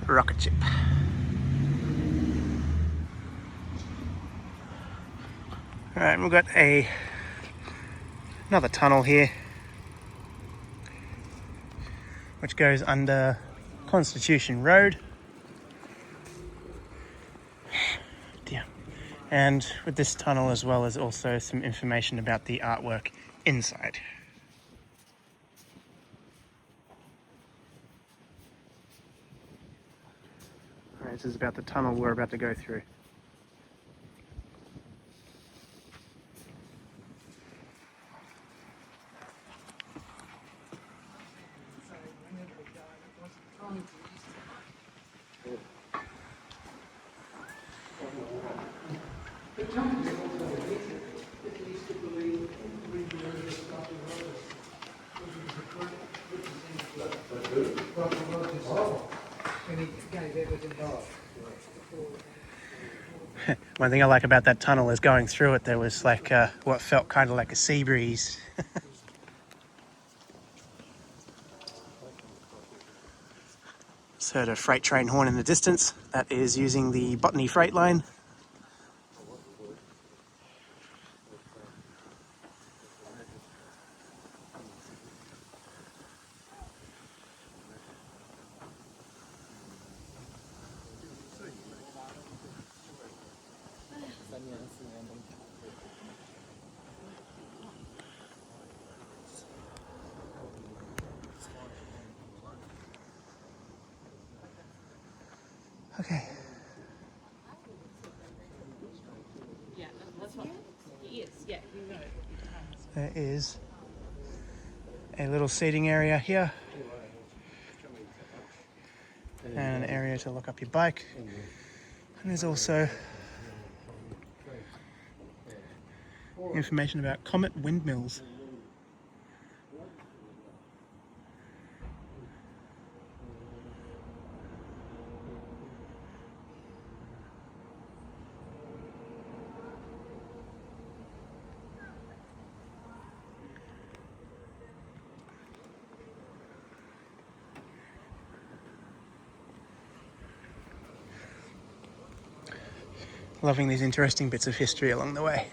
Rocket ship. Alright, we've got another tunnel here which goes under Constitution Road. Dear. And with this tunnel as well as also some information about the artwork inside. Alright, this is about the tunnel we're about to go through. One thing I like about that tunnel is going through it, there was like what felt kind of like a sea breeze. Just heard a freight train horn in the distance. That is using the Botany freight line. Okay. Yeah, that's what he is. Yeah, you know. There is a little seating area here and an area to lock up your bike, and there's also information about Comet windmills. Loving these interesting bits of history along the way.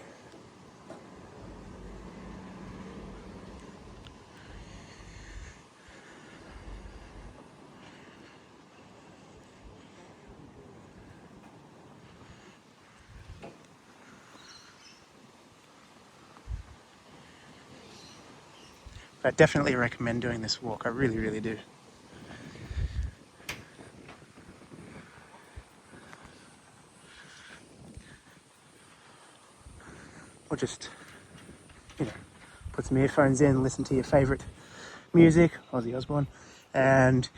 I definitely recommend doing this walk. I really, really do. Or just, put some earphones in, listen to your favourite music, Ozzy Osbourne, and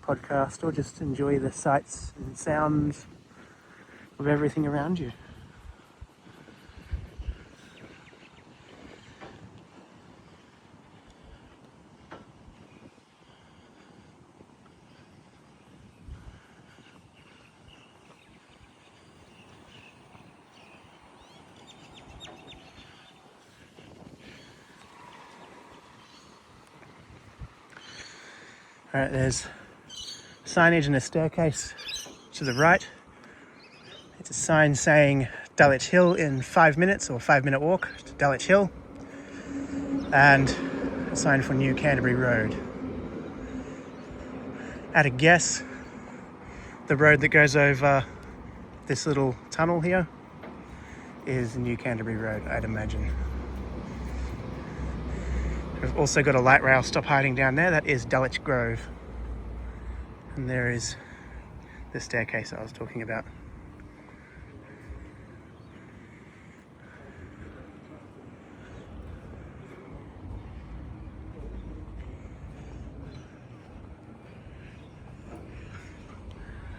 podcast, or just enjoy the sights and sounds of everything around you. Alright, there's signage and a staircase to the right. It's a sign saying Dulwich Hill in 5 minutes, or 5-minute walk to Dulwich Hill. And a sign for New Canterbury Road. At a guess, the road that goes over this little tunnel here is New Canterbury Road, I'd imagine. We've also got a light rail stop hiding down there. That is Dulwich Grove. And there is the staircase I was talking about.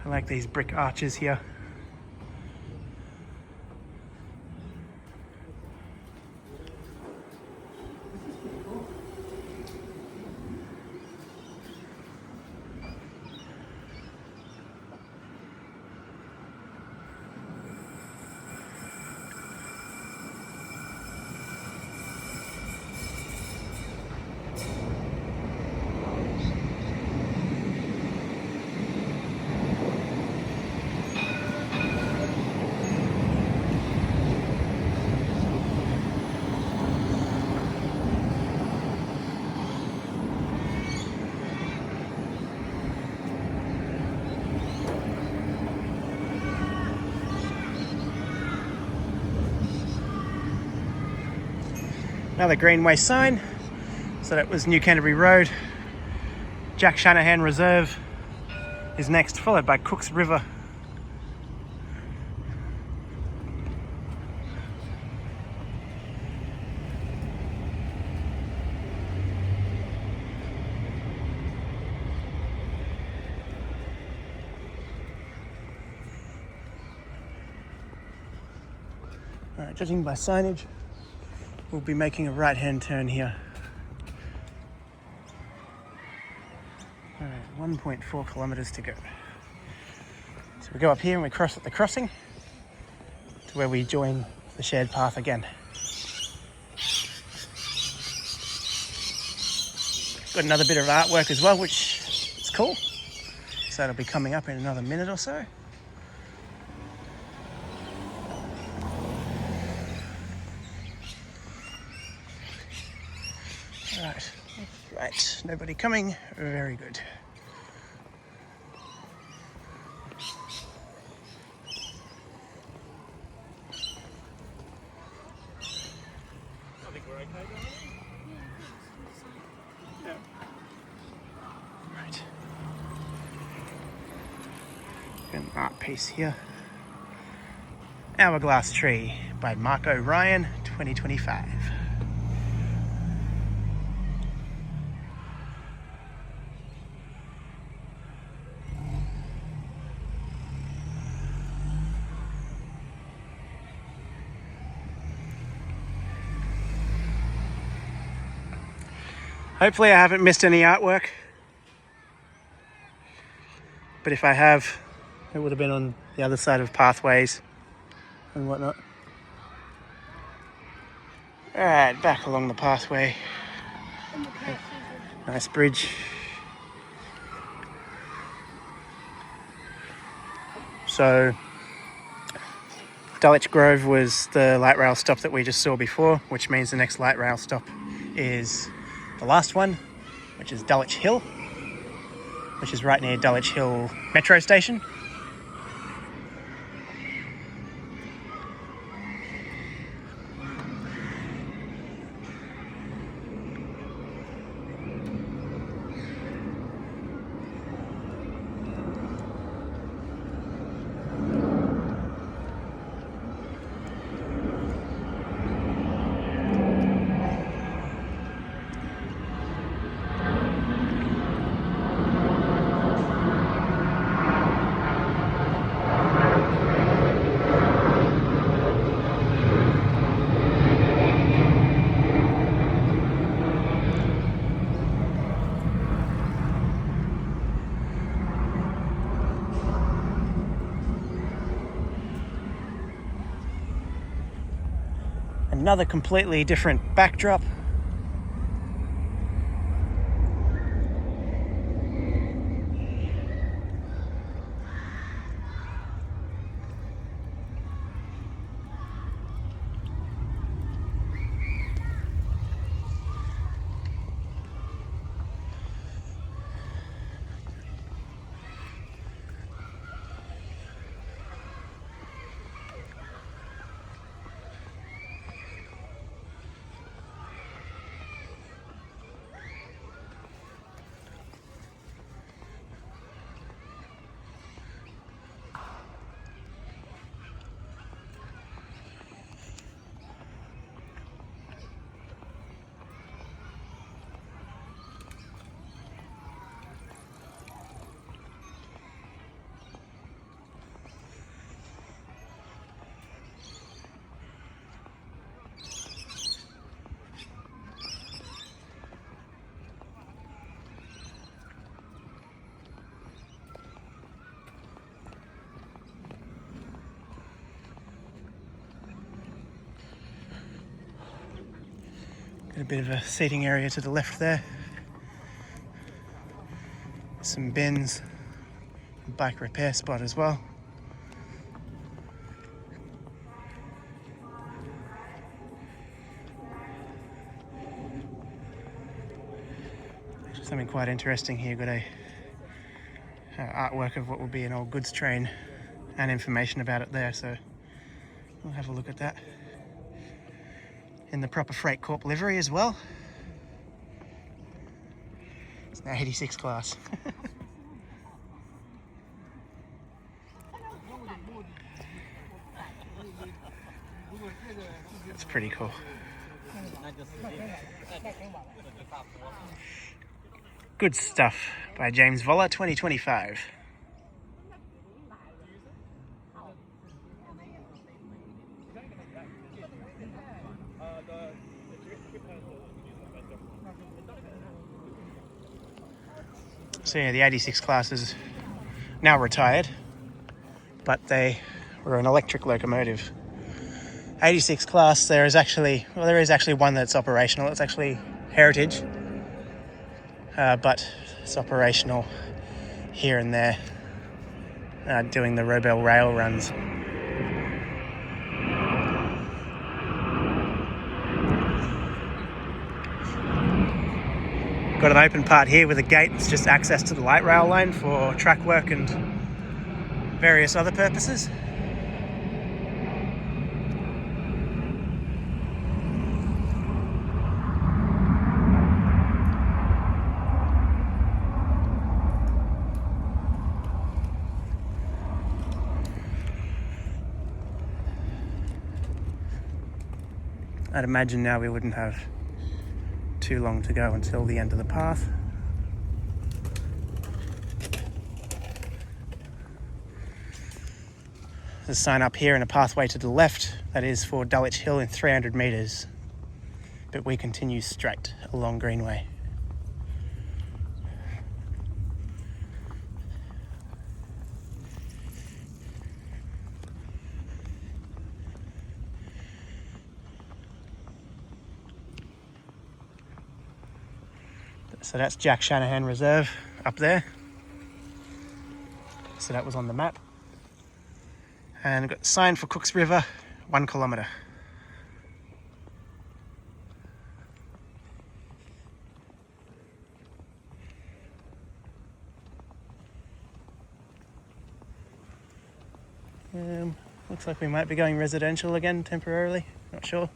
I like these brick arches here. Another Greenway sign. So that was New Canterbury Road. Jack Shanahan Reserve is next, followed by Cooks River. Alright, judging by signage, we'll be making a right-hand turn here. Alright, 1.4 kilometres to go. So we go up here and we cross at the crossing to where we join the shared path again. Got another bit of artwork as well, which is cool. So it'll be coming up in another minute or so. Right, nobody coming, very good. I think we're okay, don't we? Yeah. Right. An art piece here. Hourglass Tree by Mark O'Ryan, 2025. Hopefully I haven't missed any artwork, but if I have, it would have been on the other side of pathways and whatnot. Alright, back along the pathway. Nice bridge. So Dulwich Grove was the light rail stop that we just saw before, which means the next light rail stop is the last one, which is Dulwich Hill, which is right near Dulwich Hill metro station. Another completely different backdrop. Got a bit of a seating area to the left there. Some bins, a bike repair spot as well. Actually, something quite interesting here. Got a artwork of what will be an old goods train and information about it there, so we'll have a look at that. In the proper Freight Corp livery as well. It's now 86 class. It's pretty cool. Good stuff by James Voller, 2025. So yeah, the 86 class is now retired, but they were an electric locomotive. 86 class, there is actually one that's operational. It's actually heritage, but it's operational here and there, doing the Robel rail runs. Got an open part here with a gate. It's just access to the light rail line for track work and various other purposes. I'd imagine now we wouldn't have too long to go until the end of the path. There's a sign up here and a pathway to the left that is for Dulwich Hill in 300 metres, but we continue straight along Greenway. So that's Jack Shanahan Reserve up there. So that was on the map. And we've got the sign for Cooks River, 1 kilometre. Looks like we might be going residential again temporarily, not sure.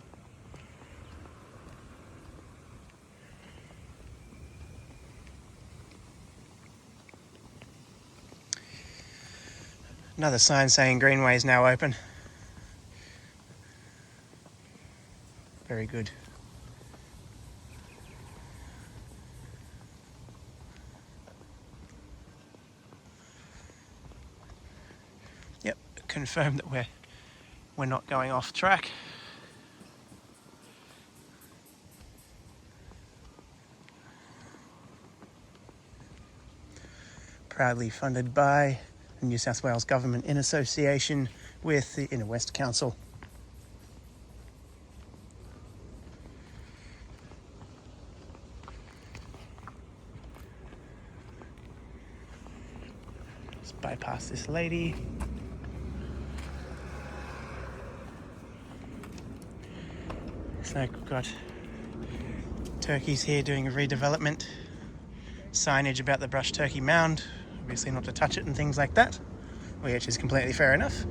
Another sign saying Greenway is now open. Very good. Yep, confirmed that we're not going off track. Proudly funded by the New South Wales Government in association with the Inner West Council. Let's bypass this lady. So we've got turkeys here doing a redevelopment. Signage about the brush turkey mound, obviously not to touch it and things like that, which is completely fair enough.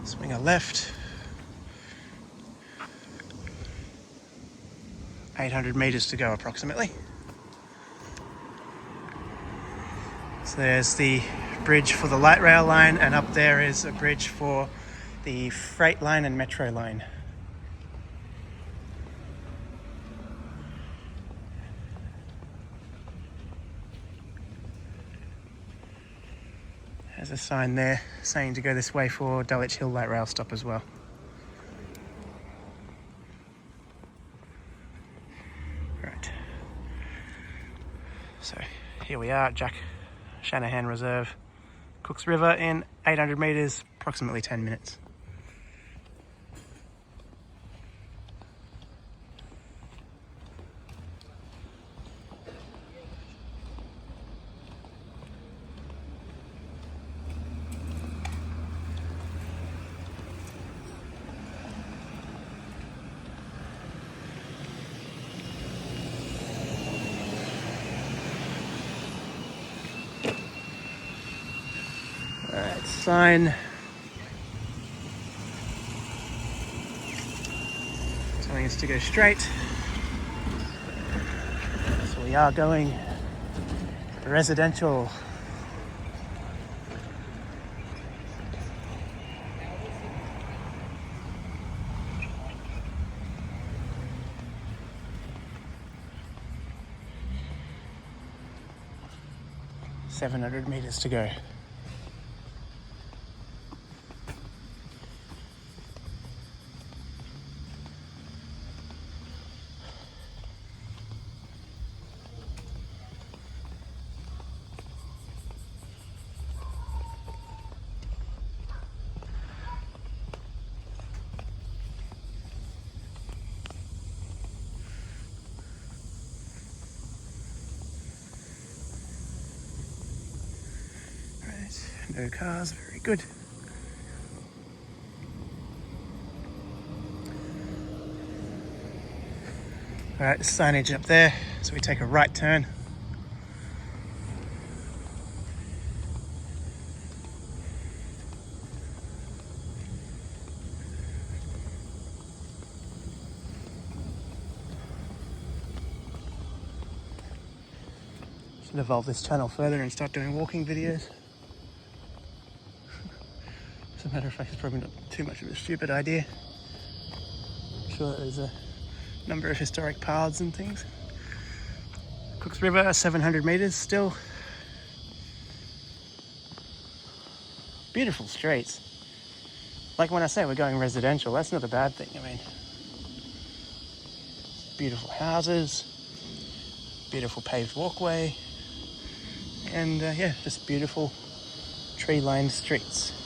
Swing a left. 800 metres to go approximately. So there's the bridge for the light rail line, and up there is a bridge for the freight line and metro line. There's a sign there saying to go this way for Dulwich Hill light rail stop as well. Right. So here we are, Shanahan Reserve, Cooks River in 800 metres, approximately 10 minutes. Alright, sign telling us to go straight. So we are going residential. $700 meters to go. No cars, very good. Alright, the signage up there, so we take a right turn. Should evolve this channel further and start doing walking videos. As a matter of fact, it's probably not too much of a stupid idea. I'm sure there's a number of historic paths and things. Cooks River, 700 metres still. Beautiful streets. Like when I say we're going residential, that's not a bad thing. I mean, beautiful houses, beautiful paved walkway, and yeah, just beautiful tree-lined streets.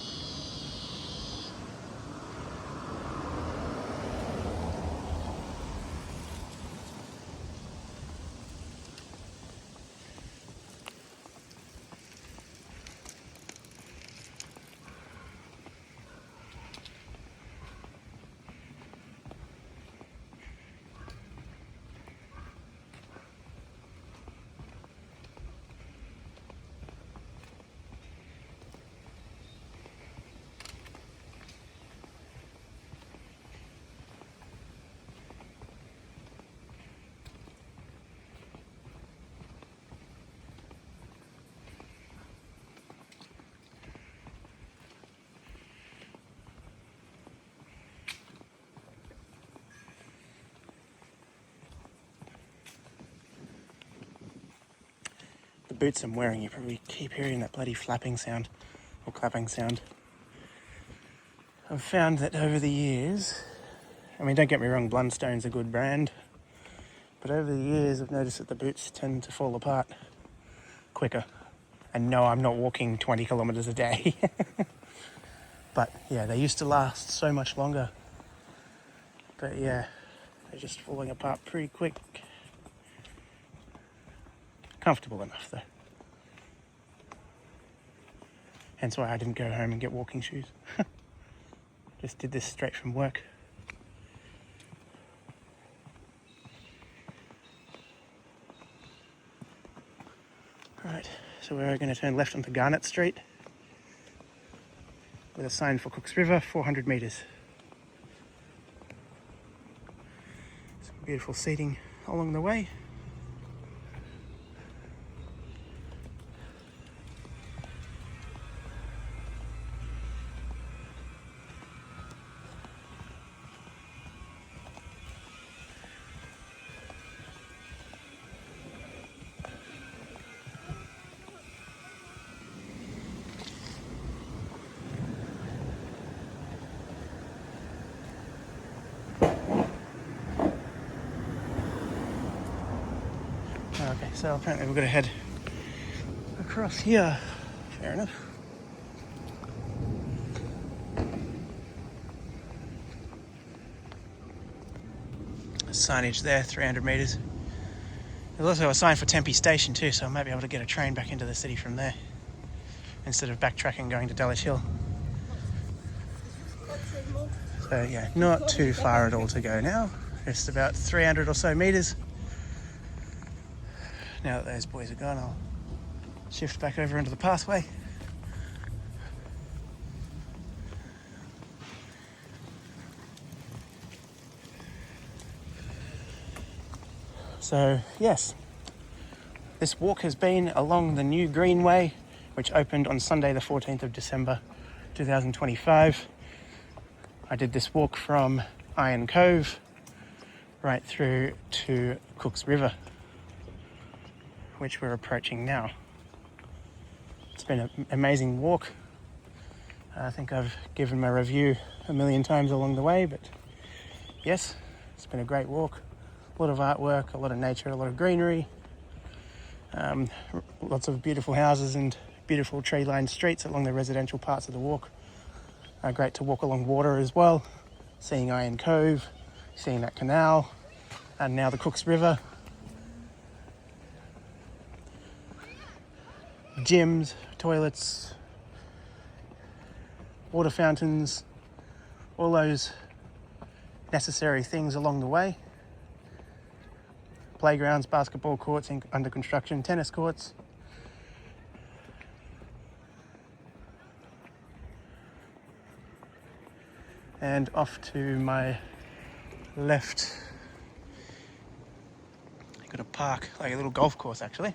The boots I'm wearing, you probably keep hearing that bloody flapping sound or clapping sound. I've found that over the years, I mean, don't get me wrong, Blundstone's a good brand, but over the years I've noticed that the boots tend to fall apart quicker. And no, I'm not walking 20 kilometres a day. But yeah, they used to last so much longer. But yeah, they're just falling apart pretty quick. Comfortable enough though. Hence why I didn't go home and get walking shoes. Just did this straight from work. Right, so we're going to turn left onto Garnet Street with a sign for Cooks River, 400 metres. Some beautiful seating along the way. Okay, so apparently we've got to head across here. Fair enough. Signage there, 300 metres. There's also a sign for Tempe Station too, so I might be able to get a train back into the city from there instead of backtracking going to Dulwich Hill. So yeah, not too far at all to go now. Just about 300 or so metres. Now that those boys are gone, I'll shift back over into the pathway. So yes, this walk has been along the new Greenway, which opened on Sunday the 14th of December 2025. I did this walk from Iron Cove right through to Cooks River, which we're approaching now. It's been an amazing walk. I think I've given my review a million times along the way, but yes, it's been a great walk. A lot of artwork, a lot of nature, a lot of greenery, lots of beautiful houses and beautiful tree-lined streets along the residential parts of the walk. Great to walk along water as well, seeing Iron Cove, seeing that canal, and now the Cooks River. Gyms, toilets, water fountains, all those necessary things along the way. Playgrounds, basketball courts under construction, tennis courts. And off to my left, I've got a park, like a little golf course actually.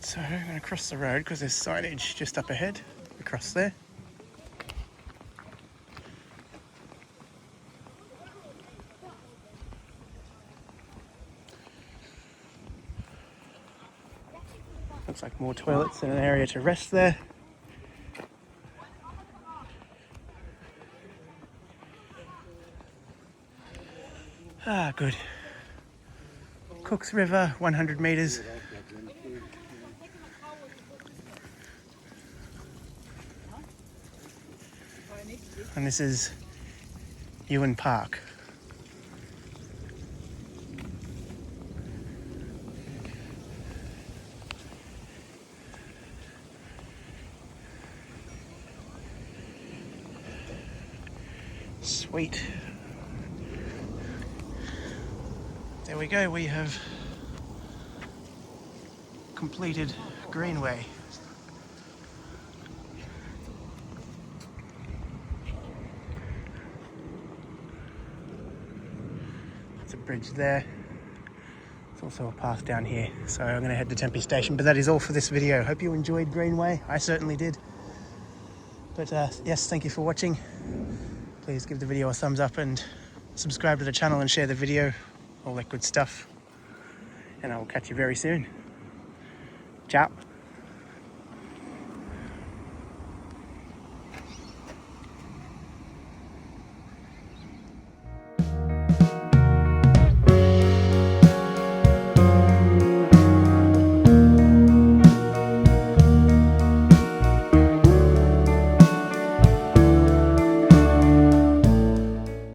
So I'm going to cross the road because there's signage just up ahead, across there. Looks like more toilets and an area to rest there. Ah, good. Cooks River, 100 metres. And this is Ewan Park. Sweet. There we go, we have completed Greenway. There's a bridge there. There's also a path down here. So I'm going to head to Tempe Station, but that is all for this video. Hope you enjoyed Greenway. I certainly did. But yes, thank you for watching. Please give the video a thumbs up and subscribe to the channel and share the video. All that good stuff. And I will catch you very soon. Ciao.